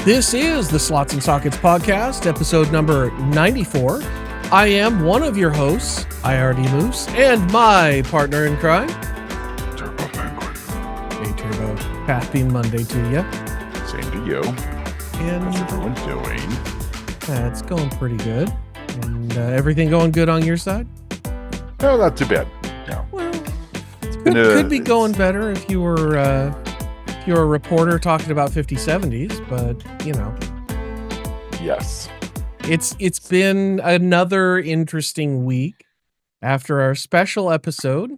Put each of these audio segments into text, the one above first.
This is the Slots and Sockets podcast, episode number 94. I am one of your hosts, IRD Moose, and my partner in crime, Turbo Penguin. Hey Turbo, happy Monday to you. Same to you. And how's everyone doing? It's going pretty good. And everything going good on your side? No, not too bad. No. Well, could be going better if you were a reporter talking about 50/70s, but you know. Yes. It's been another interesting week. After our special episode,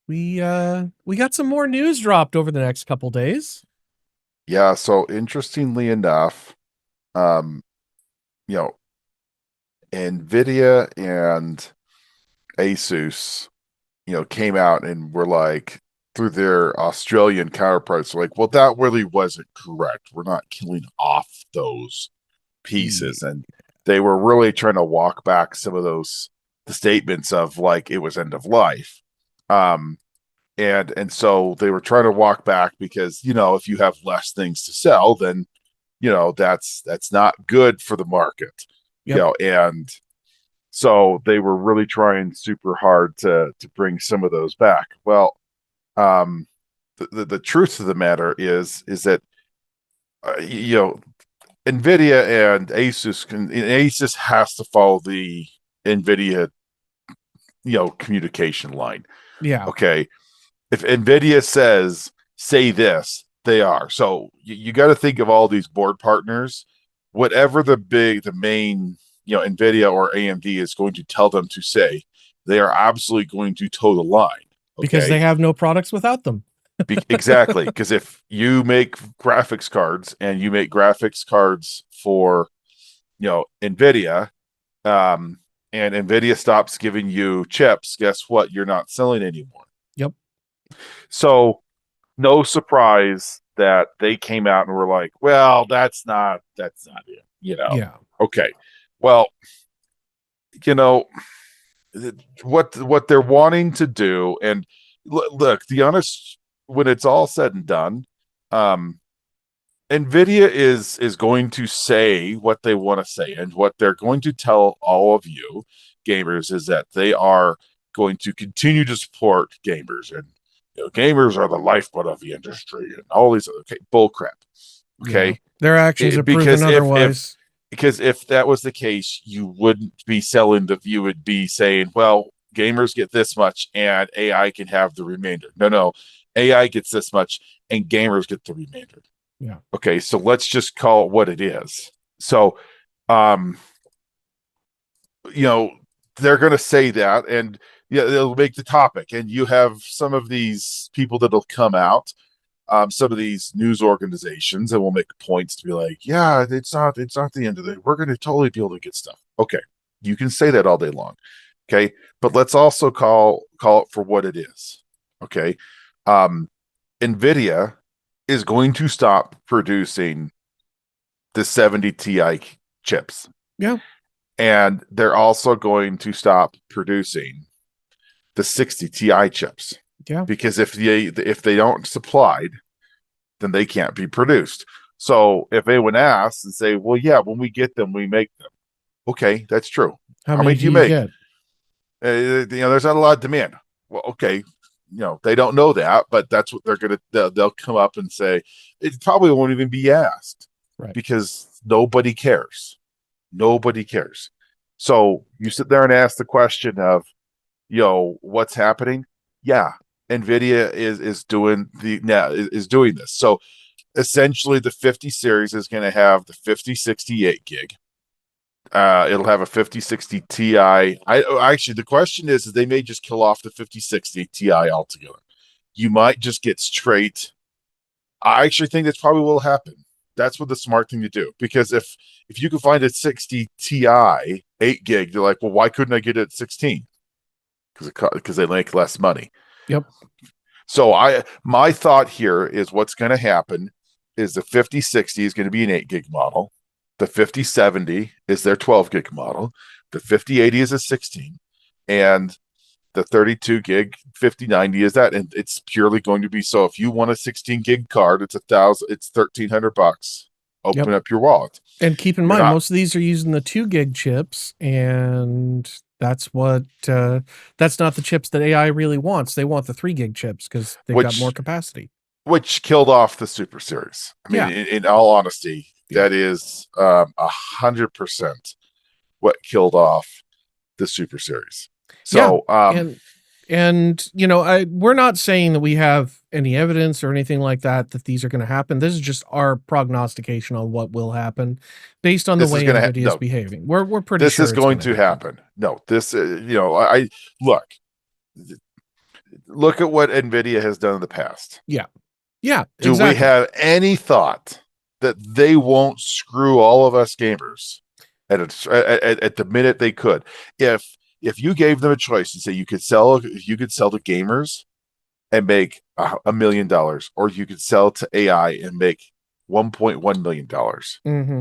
we got some more news dropped over the next couple days. Yeah, so interestingly enough, Nvidia and Asus, came out and were like, through their Australian counterparts, like, well, that really wasn't correct. We're not killing off those pieces. And they were really trying to walk back some of the statements of like it was end of life. And so they were trying to walk back because, if you have less things to sell, then, that's not good for the market. Yep. And so they were really trying super hard to bring some of those back. Well, the truth of the matter is that Nvidia and Asus has to follow the Nvidia communication line. Yeah. Okay. If Nvidia says say this, they are. So you got to think of all these board partners, whatever the main Nvidia or AMD is going to tell them to say, they are absolutely going to toe the line. Okay? Because they have no products without them. Exactly. Because if you make graphics cards and you make graphics cards for, Nvidia, and Nvidia stops giving you chips, guess what? You're not selling anymore. Yep. So no surprise that they came out and were like, well, that's not it. Yeah. Okay. Well, what they're wanting to do, and look, the honest, when it's all said and done, Nvidia is going to say what they want to say, and what they're going to tell all of you gamers is that they are going to continue to support gamers, and gamers are the lifeblood of the industry, and all these other bull crap. Okay, yeah. Their actions have proven otherwise. Because if that was the case, you wouldn't be selling you would be saying, well, gamers get this much and AI can have the remainder. No, AI gets this much and gamers get the remainder. Yeah. Okay, so let's just call it what it is. So, they're going to say that, and they'll make the topic, and you have some of these people that'll come out, some of these news organizations, and will make points to be like, yeah, it's not the end of it. We're going to totally be able to get stuff. Okay, you can say that all day long. Okay, but let's also call it for what it is. Okay, Nvidia is going to stop producing the 70 Ti chips. Yeah. And they're also going to stop producing the 60 Ti chips. Yeah. Because if they don't supplied, then they can't be produced. So if anyone asks and say, well, yeah, when we get them, we make them. Okay, that's true. How many do you make? Get? There's not a lot of demand. Well, okay. They don't know that, but that's what they'll come up and say. It probably won't even be asked. Right. Because nobody cares. Nobody cares. So you sit there and ask the question of, what's happening? Yeah, Nvidia is doing this. So essentially, the 50 series is going to have the 5068 gig. It'll have a 5060 Ti. Actually, the question is they may just kill off the 5060 Ti altogether. You might just get straight. I actually think that's probably what will happen. That's what the smart thing to do, because if you can find a 60 Ti 8 gig, they're like, well, why couldn't I get it at 16? Because they make less money. Yep. So my thought here is what's going to happen is the 5060 is going to be an 8 gig model. The 5070 is their 12 gig model. The 5080 is a 16, and the 32 gig 5090 is that, and it's purely going to be so. If you want a 16 gig card, it's $1,300 open up your wallet. And keep in You're mind, not- most of these are using the 2 gig chips, and that's what that's not the chips that AI really wants. They want the 3 gig chips because they've got more capacity. which killed off the Super Series. I mean, in all honesty, that is 100% what killed off the Super Series. So, and you know, we're not saying that we have any evidence or anything like that these are going to happen. This is just our prognostication on what will happen based on the way Nvidia is behaving. We're pretty this sure is going to happen. No, this I look at what Nvidia has done in the past. Yeah. Do we have any thought that they won't screw all of us gamers at the minute they could? If you gave them a choice and say you could sell to gamers and make $1 million, or you could sell to AI and make $1.1 million,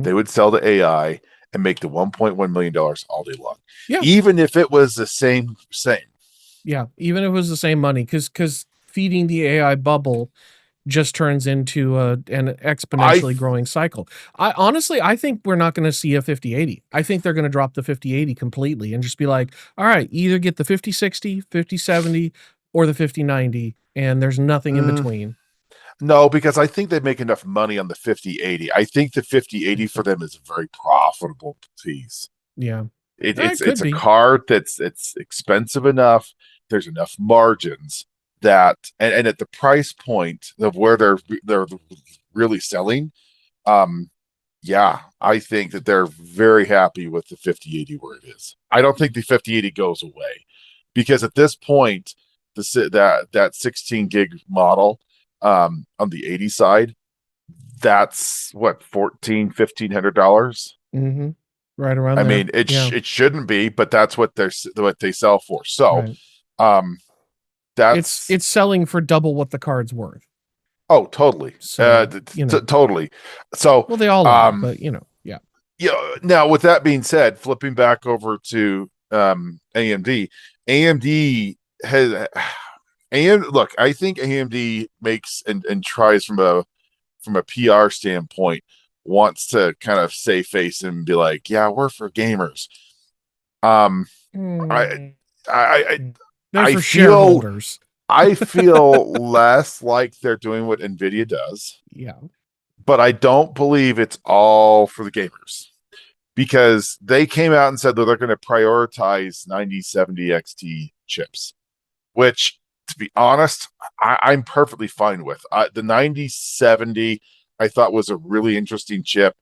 they would sell to AI and make the $1.1 million all day long. Yeah. Even if it was the same. Yeah. Even if it was the same money, because feeding the AI bubble just turns into an exponentially growing cycle. I think we're not going to see a 5080. I think they're going to drop the 5080 completely and just be like, all right, either get the 5060, 5070, or the 5090, and there's nothing in between. No, because I think they make enough money on the 5080. I think the 5080 for them is a very profitable piece. Yeah. It's a card it's expensive enough. There's enough margins that, and at the price point of where they're really selling, I think that they're very happy with the 5080 where it is. I don't think the 5080 goes away, because at this point, that 16 gig model on the 80 side, that's what, $1,500. Right around. I mean, it shouldn't be, but that's what they sell for. So, that's it's selling for double what the card's worth. Oh, totally. So, totally. So, well, they all are, but Now, with that being said, flipping back over to AMD has look, I think AMD makes and tries from a PR standpoint, wants to kind of save face and be like, yeah, we're for gamers. They're for shareholders. I feel less like they're doing what Nvidia does. Yeah. But I don't believe it's all for the gamers, because they came out and said that they're going to prioritize 9070 XT chips, which, to be honest, I'm perfectly fine with. The 9070 I thought was a really interesting chip.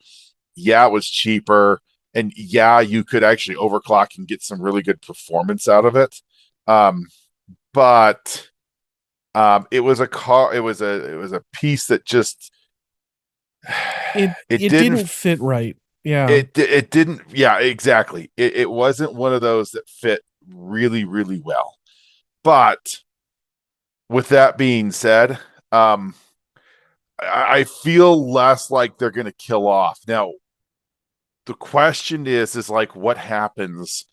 Yeah, it was cheaper, and yeah, you could actually overclock and get some really good performance out of it. But it was a piece that just it didn't fit right. Yeah, it didn't. Yeah, exactly. It wasn't one of those that fit really, really well. But with that being said, I feel less like they're going to kill off. Now, the question is like, what happens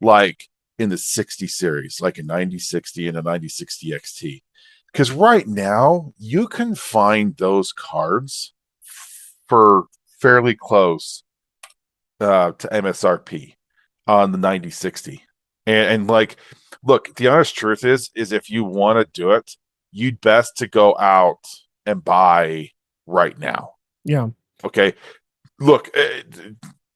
like in the 60 series, like a 9060 and a 9060 XT? Because right now you can find those cards for fairly close to MSRP on the 9060. And like, look, the honest truth is if you want to do it, you'd best to go out and buy right now. Yeah. Okay. Look,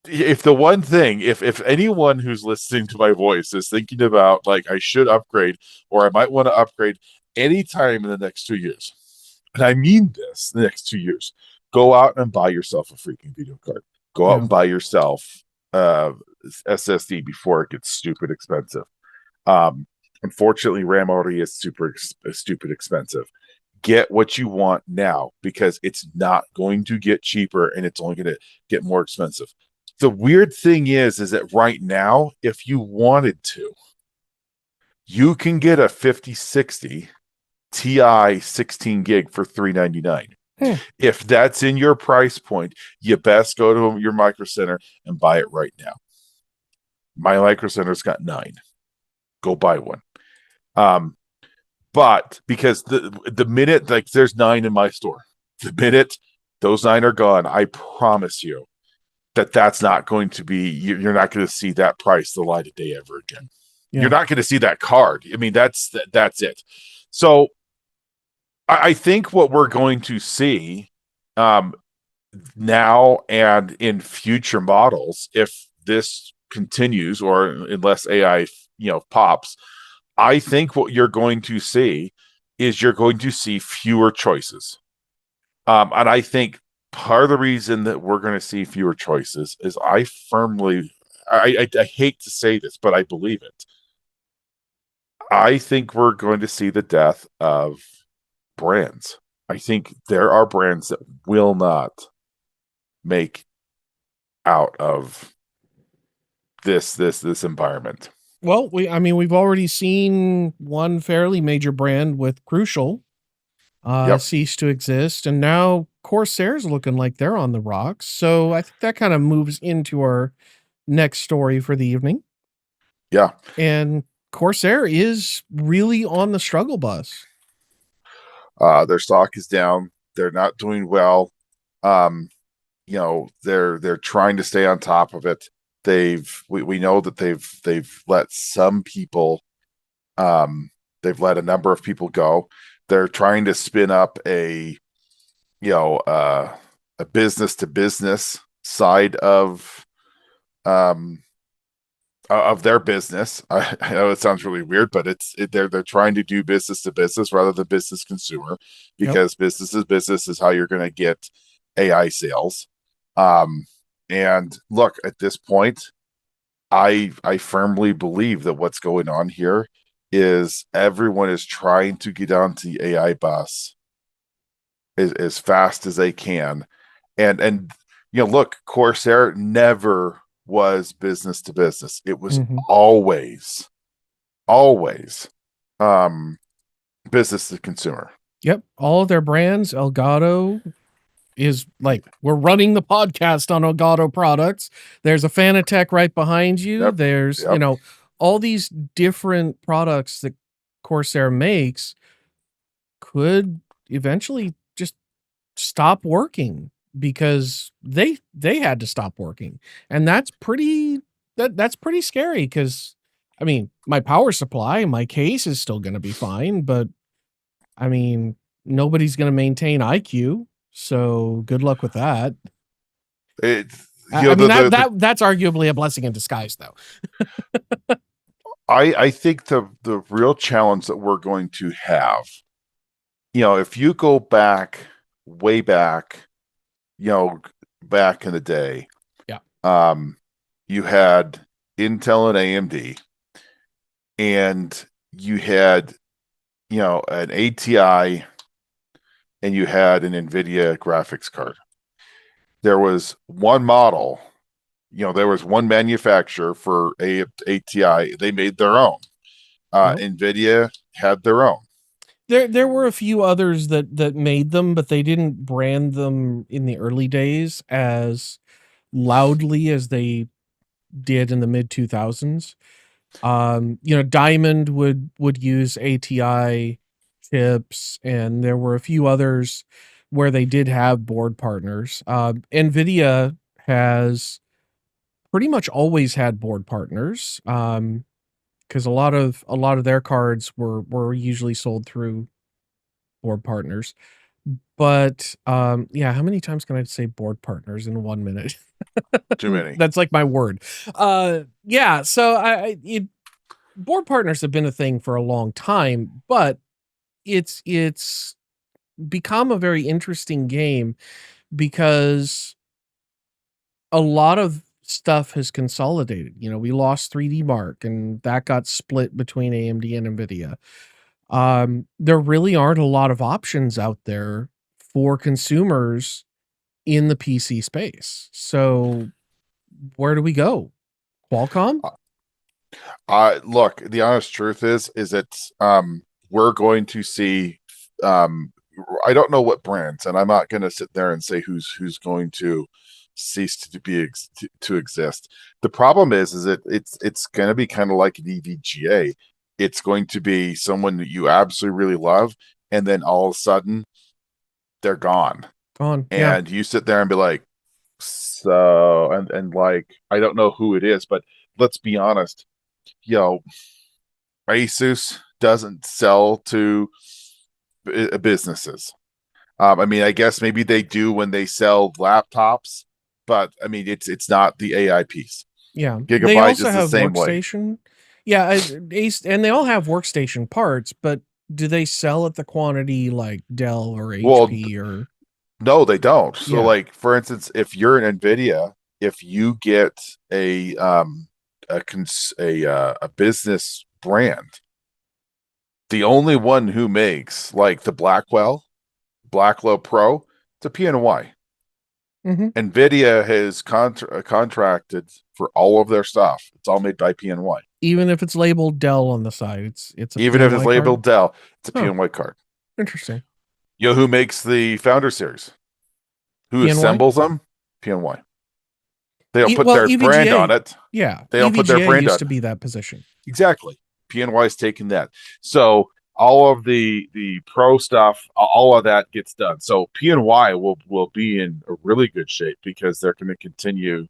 if the one thing, if anyone who's listening to my voice is thinking about like, I should upgrade, or I might want to upgrade anytime in the next 2 years, and I mean this, the next 2 years, go out and buy yourself a freaking video card. Go out and buy yourself SSD before it gets stupid expensive. Unfortunately, RAM already is stupid expensive. Get what you want now, because it's not going to get cheaper, and it's only going to get more expensive. The weird thing is that right now, if you wanted to, you can get a 5060 Ti 16 gig for $399. If that's in your price point, you best go to your Micro Center and buy it right now. My Micro Center's got 9. Go buy one. But because the minute, like, there's 9 in my store, the minute Those 9 are gone. I promise you that's not going to be. You're not going to see that price the light of day ever again. You're Yeah. not going to see that card. I mean, that's it. So I think what we're going to see um, now and in future models, if this continues or unless AI, pops, I think what you're going to see is you're going to see fewer choices. And I think part of the reason that we're going to see fewer choices is I hate to say this, but I believe it. I think we're going to see the death of brands. I think there are brands that will not make out of this environment. Well, we've already seen one fairly major brand with Crucial Yep. cease to exist, and now Corsair's looking like they're on the rocks. So I think that kind of moves into our next story for the evening. Yeah. And Corsair is really on the struggle bus. Their stock is down. They're not doing well. Um, they're trying to stay on top of it. We know that they've let some people they've let a number of people go. They're trying to spin up a business to business side um of their business. I know it sounds really weird, but they're trying to do business to business rather than business consumer, Yep. because business is how you're going to get AI sales. Um, and look, at this point, I firmly believe that what's going on here is everyone is trying to get onto the AI bus as fast as they can. And look, Corsair never was business to business. It was Mm-hmm. always um business to consumer. Yep. All of their brands, Elgato is like, we're running the podcast on Elgato products. There's a Fanatec right behind you. Yep. There's, Yep. all these different products that Corsair makes could eventually just stop working because they had to stop working. And that's pretty scary because my power supply, my case is still going to be fine, but I mean, nobody's going to maintain IQ. So good luck with that. It I mean, the that's arguably a blessing in disguise, though. I think the real challenge that we're going to have, if you go back way back, you know, back in the day, Yeah. you had Intel and AMD, and you had, an ATI, and you had an Nvidia graphics card. There was one model, there was one manufacturer for ATI. They made their own. Yep. Nvidia had their own. There were a few others that made them, but they didn't brand them in the early days as loudly as they did in the mid 2000s. Diamond would use ATI chips, and there were a few others where they did have board partners. Nvidia has pretty much always had board partners, because a lot of their cards were usually sold through board partners. But yeah, how many times can I say board partners in 1 minute? Too many. That's like my word. Yeah, so board partners have been a thing for a long time, but it's become a very interesting game because a lot of stuff has consolidated. We lost 3D Mark, and that got split between AMD and Nvidia. There really aren't a lot of options out there for consumers in the PC space. So where do we go? Qualcomm? Look, the honest truth is that we're going to see um I don't know what brands, and I'm not going to sit there and say who's going to cease to exist. The problem is that it's going to be kind of like an EVGA. It's going to be someone that you absolutely really love, and then all of a sudden they're gone. Gone. Yeah. And you sit there and be like, so, and like, I don't know who it is, but let's be honest, you know, Asus doesn't sell to businesses. I mean, I guess maybe they do when they sell laptops, but I mean, it's not the AI piece. Yeah. They Gigabyte also is the have same way. workstation. Yeah, and they all have workstation parts, but do they sell at the quantity like Dell or Well, HP or no, they don't. So, yeah. like for instance, if you're an Nvidia, if you get a business brand, the only one who makes like the Blackwell Pro, it's a PNY. Mhm. Nvidia has contracted for all of their stuff. It's all made by PNY. Even if it's labeled Dell on the side, it's a Even if it's PNY card. labeled Dell, it's a Huh. PNY card. Interesting. You know who makes the Founder Series? Who PNY? assembles them? PNY. They don't put Well, their brand on EVGA. it. Yeah, They don't put their EVGA brand used on to it. be that position. Exactly. PNY's taken that. So all of the pro stuff, all of that gets done. So PNY will be in a really good shape because they're going to continue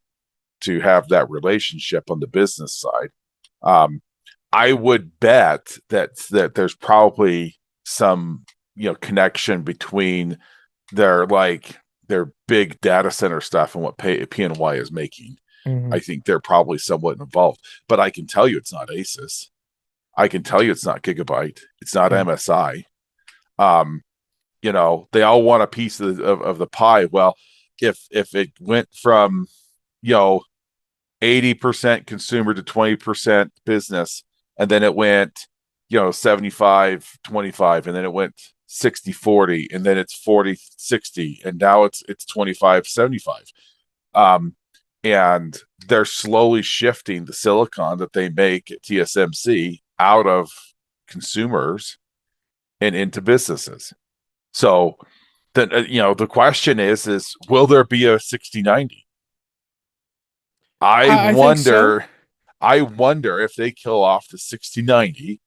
to have that relationship on the business side. I would bet that there's probably some connection between their big data center stuff and what PNY is making. Mhm. I think they're probably somewhat involved, but I can tell you it's not Asus. I can tell you it's not Gigabyte. It's not Yeah. MSI. Um, they all want a piece of the pie. Well, if it went from, you know, 80% consumer to 20% business, and then it went, 75-25, and then it went 60-40, and then it's 40-60, and now it's 25-75. And they're slowly shifting the silicon that they make at TSMC out of consumers and into businesses. So the question is will there be a 6090? I I think so. wonder I wonder if they kill off the 6090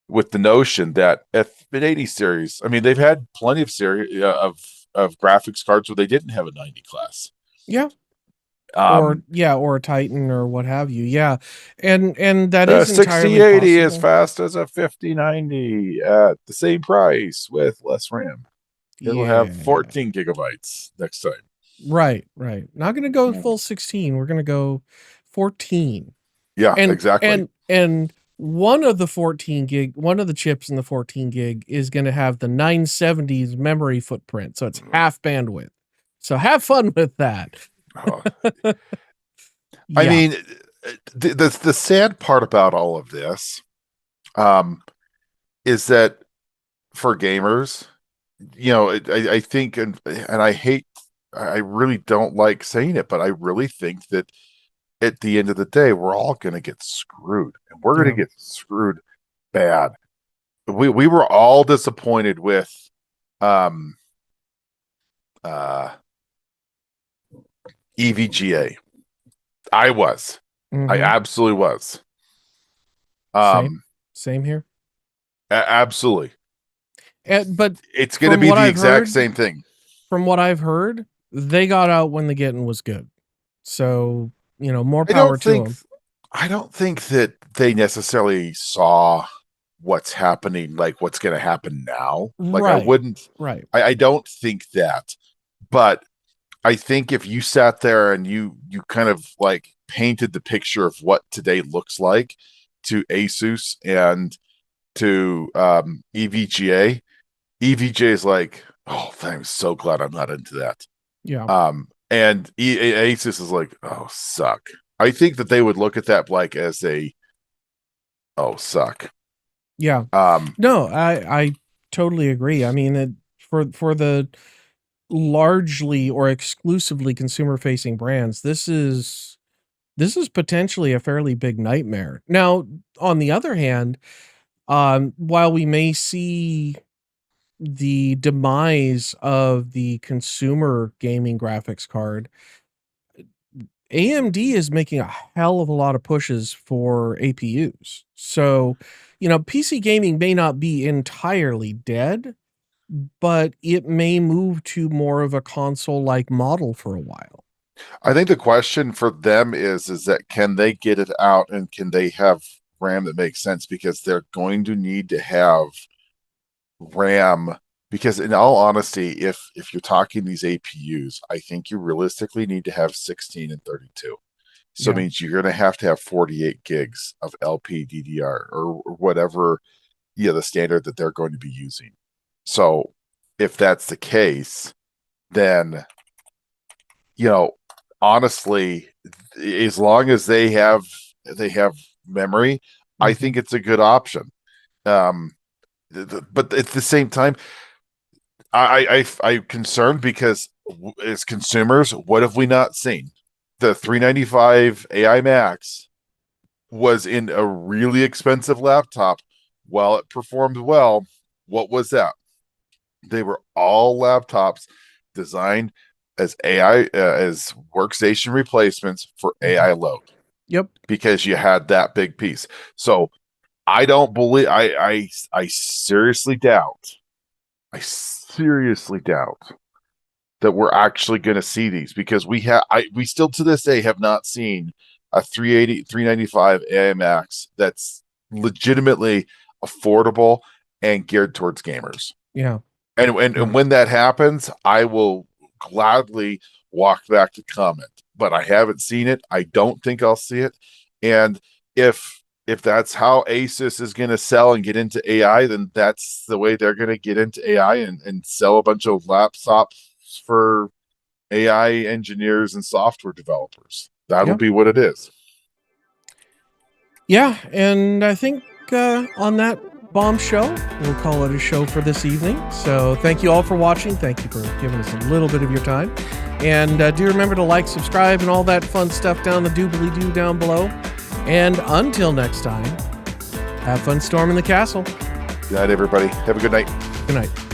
with the notion that at an 80 series, I mean, they've had plenty of series of graphics cards where they didn't have a 90 class. Yeah. Um, Or a Titan or what have you. Yeah. And that is entirely 6080 is possible. fast as a 5090 at the same price with less RAM. It'll have Yeah. 14 gigabytes next time. Right, right. Not going to go full 16. We're going to go 14. Yeah, And exactly. one of the 14 gig, one of the chips in the 14 gig is going to have the 970s memory footprint, so it's half bandwidth. So have fun with that. Oh. I Yeah. mean, the sad part about all of this is that for gamers, I think, and I really don't like saying it, but I really think that at the end of the day, we're all going to get screwed, and we're going Yeah. to get screwed bad. We were all disappointed with um uh EVGA. I was. I Mhm. absolutely was. Same. Um Same here. Absolutely. But It's going to from be what the I've exact heard, same thing. they got out when the getting was good. So, more I power don't to think them. I don't think that they necessarily saw what's happening, like what's going to happen now. Like Right. Right. I don't think that, but I think if you sat there and you kind of like painted the picture of what today looks like to Asus and to EVGA, EVGA is like, oh, I'm so glad I'm not into that. Yeah. And Asus is like, oh, suck. I think that they would look at that like as a, oh, suck. Yeah. Um, No, I totally agree. I mean, for the largely or exclusively consumer facing brands, this is potentially a fairly big nightmare. Now, on the other hand, while we may see the demise of the consumer gaming graphics card, AMD is making a hell of a lot of pushes for APUs. So, PC gaming may not be entirely dead, but it may move to more of a console-like model for a while. I think the question for them is that can they get it out and can they have RAM that makes sense? Because they're going to need to have RAM. Because in all honesty, if you're talking these APUs, I think you realistically need to have 16 and 32. So it means you're going to have 48 gigs of LPDDR or whatever, the standard that they're going to be using. So if that's the case, then, honestly, as long as they have memory, I think it's a good option. But at the same time, I'm concerned because as consumers, what have we not seen? The 395 AI Max was in a really expensive laptop. While it performed well, what was that? They were all laptops designed as AI, as workstation replacements for AI load. Yep. Because you had that big piece. So I don't believe, I seriously doubt that we're actually going to see these, because we still to this day have not seen a 395 AI Max that's legitimately affordable and geared towards gamers. Yeah. And when that happens, I will gladly walk back to comment, but I haven't seen it. I don't think I'll see it. And if that's how Asus is going to sell and get into AI, then that's the way they're going to get into AI and sell a bunch of laptops for AI engineers and software developers. That'll be what it is. Yeah, and I think on that bombshell, we'll call it a show for this evening. So thank you all for watching. Thank you for giving us a little bit of your time. And do remember to like, subscribe, and all that fun stuff down the doobly-doo down below. And until next time, have fun storming the castle. Good night, everybody. Have a good night. Good night.